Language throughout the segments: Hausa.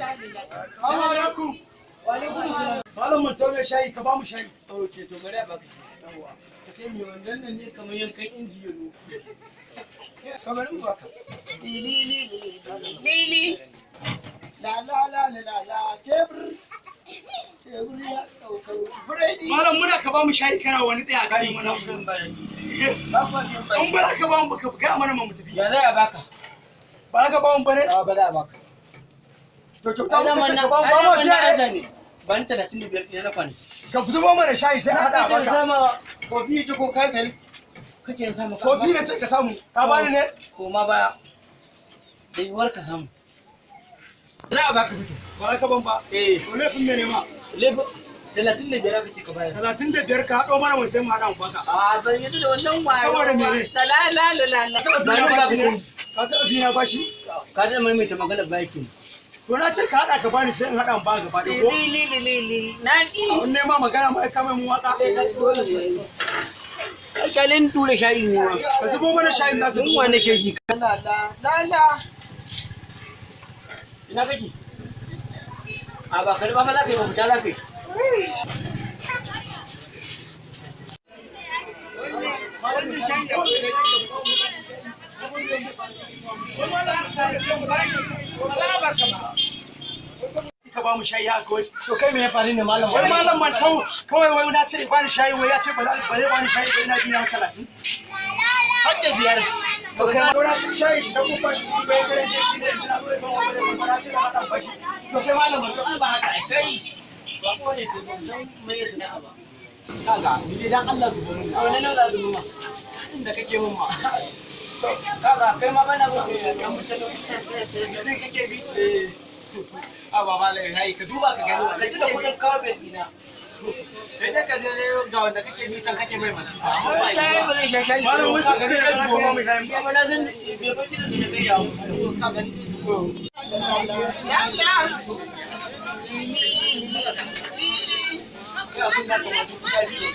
alaikum. Malam mun taune shayi ka ba mu shayi. Okay, to bari a baka. Yawwa. Ka ce me wannan nan ne kamar yankan inji yalo. Kamar mu baka. Lili. La tebur. Tebur ya daukar buredi. Malam muna ka ba mu shayi kana wani tsaya kai mana. Ba kwa bin bai. An ba ka ba mu baka ga mana mu tafi. Ya zai a baka. Ba ka ba mu bane? A ba za a baka. To kyauta mu ka ba mu shayi. Ban 35 ɗin na kwana. Ka zubo mana shayi sai a hada Kace maka. sama kofi ko kafel. Kace sama Kofi ne ce ka samu. Ka bani ne? Ko ma baya. Da yiwuwar ka samu. Za a baka fito. Ba ka ban ba. To laifin ne ma. Lebo 35 aka ce ka bayar. 35 ka haɗo mana sai mu haɗa mu baka. A ban yadda da wannan wayo. Saboda mene? La. Ba ni ba ka taɓa bi na bashi? Ka da maimaita magana baki. To na ce ka haɗa ka bani sai in haɗa mu ba gaba ɗaya ko? Lili. Na ki. A wannan ma magana mai ka mai mu waka. Kalin tura shayi ne wa. Ka zubo mana shayin da ka Duk wanda ke ji. La. Ina kake? A ba karba fa za ka yi ba fita za ka yi. Ka ba mu shayi haka wai. To kai me ya faru ne malam? Wai malam mantau kawai wai na ce ba ni shayi wai ya ce ba zai ba ni shayi ba ina biya 30. Har da biyar. To kai ma na shayi da ku fashi ku bai kare shi ne ina zo ba wani ba na ce da hadan bashi. To kai malam mantau ba haka Kai. Ba ko ne ke san me ya sana'a ba. kaga ni dai dan Allah zubo min. Wani nan za su ma. Inda kake min ma. Kaga kai ma bana ba ka mutane. Ni kake bi. A ba malai hai ka duba ka gani Ka ji da kudin carpet ina. Kai da ka je ga wanda kake bi can kake mai masifa. Amma ba Sai ba zai shashayi. Malam wasu ka ga ka ba mu shayi. Ya mana san bai ba ki da su da kai yawo. ka gani. Ya kun ga kuma duk da biye.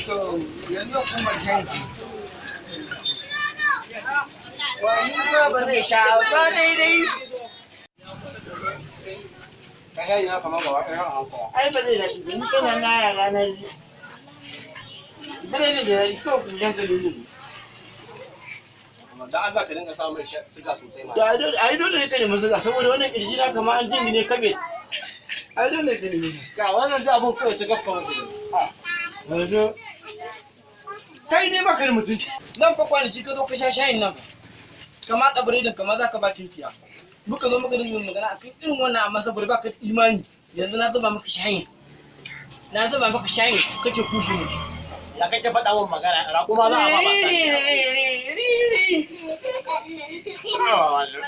To yanzu kuma shayi. Wani ba zai sha ba daidai. Ka shayi na kamar gaba ɗaya an hankala. Ai ba zai daɗi ba, ni kana na yara na ji. Bane da daɗi kawai kun jan kalli ne. Dan Allah ka dinga samun siga sosai ma. Da ai dole ne ka nemi suga saboda wannan kirji na kamar an jin ne kabe. Ai dole ka nemi. Ga wannan da abun kawai ta gaffa wasu. Yanzu kai ne baka da mutunci. Nan fa kwanaki ka zo ka sha shayin nan. Kama kabiredin kama za ka ba tinkiya. Muka zo muka dinga magana akan irin wannan amma saboda baka da imani. Yanzu na zuba maka shayin. Na zuba maka shayin kake kushe mu. Ya kake faɗa min magana ra kuma za a ba ba sai.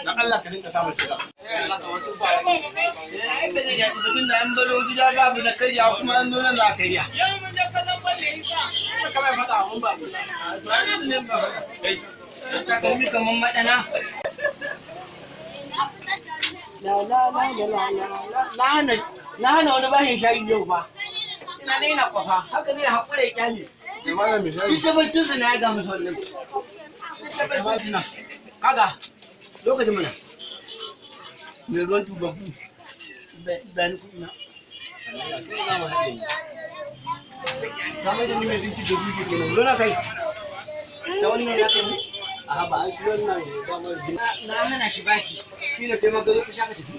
Dan Allah ka dinga samun siga. Ai ba zai daɗi ba tunda an baro gida babu na karya kuma an zo nan za a karya. Ka mai faɗa mun ba. Takalmi kamar maɗana. Na hana wani bashin shayi yau ba. Ina ne na kwafa, haka zai haƙura ya kyale. Duk tabbacinsa na ya ga musu wannan. Duk tabbacinsa. Kaga, lokacin mana. Mai ruwan tubabu. Bani kuɗi na. Kamar da ni mai zinki da zuci kenan. Lona kai. Da wannan ya kai mu. A ba shi wannan ba mai Na hana shi bashi. Shi ne kai maka zo ka sha ka tafi.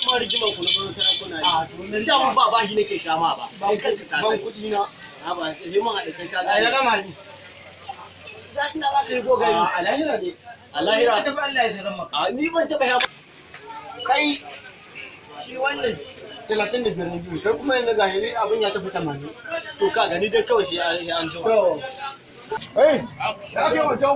kuma rigiman ku na gwamnati kuna yi. A to nan da mun ba bashi nake sha ma ba. Ban kuɗi na. A ba sai mun haɗa kai ta Ai na gama ni. Za ka yi gogari. A lahira dai. A lahira. Ka tafi Allah ya zama maka. A ni ban taɓa ya. Kai shi wannan 35 ne biyu kai kuma yanzu ga hili abin ya tafi 80. To ka gani dai kawai shi an ji. To Eh, ya ke mantau.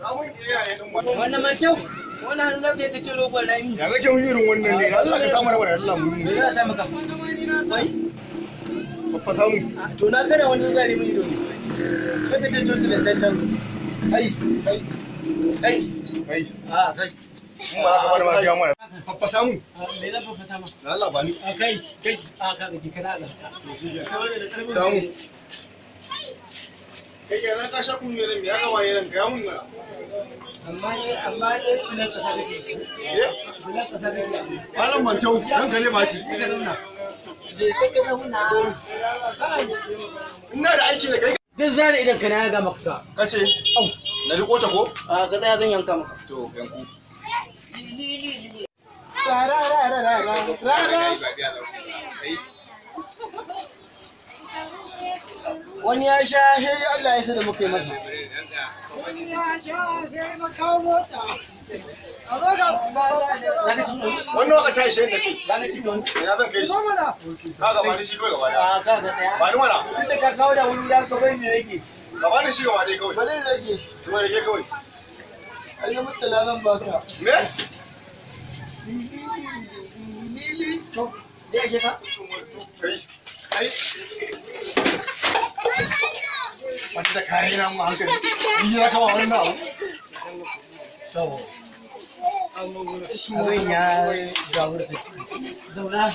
wannan mai kyau wannan hannu da ta ce rogon rami. Ya kake mun irin wannan ne? Allah ka samu rabar Allah mu. Me za a sa maka? Wai? Babba samu. To na kada wani zari mun ido ne. Kai ka ce coci da tantan. Kai. Kai. A kai. Mun ba ka bar ma biya mana. Babba samu. Me zan fa sama? Allah ba ni. A kai. A ka ga kana da. Samu. Kai kenan ka sha kun yaran ya ga waye ran ga mun na. amma dai bulan kasa kake. Bulan kasa kake. Malam Mantau dan kale ba shi. Ka zauna. Je ka zauna. Ina da aiki da kai. Duk zare idan ka na yaga maka. Kace au na riko ta ko? A ka tsaya zan yanka maka. To yanku. Wani ya sha sai Allah ya sa da muka yi masa. Wannan waka ta ishe da ce. Ina zan kai shi. Ka ga ba ni shi kawai gaba da. A ka ga tsaya. Ba ni mana. Tunda ka kawo da wuri da ka bai ni rage. Gaba da shi gaba dai kawai. Bari rage. To rage kawai. Ai mutala zan baka. Me? Lili to. Ya ke ka? Kai. Kai. Wanda da kare na mu hankali. Ni ya kama wannan abu. To. Abin ya gawurta. Zauna.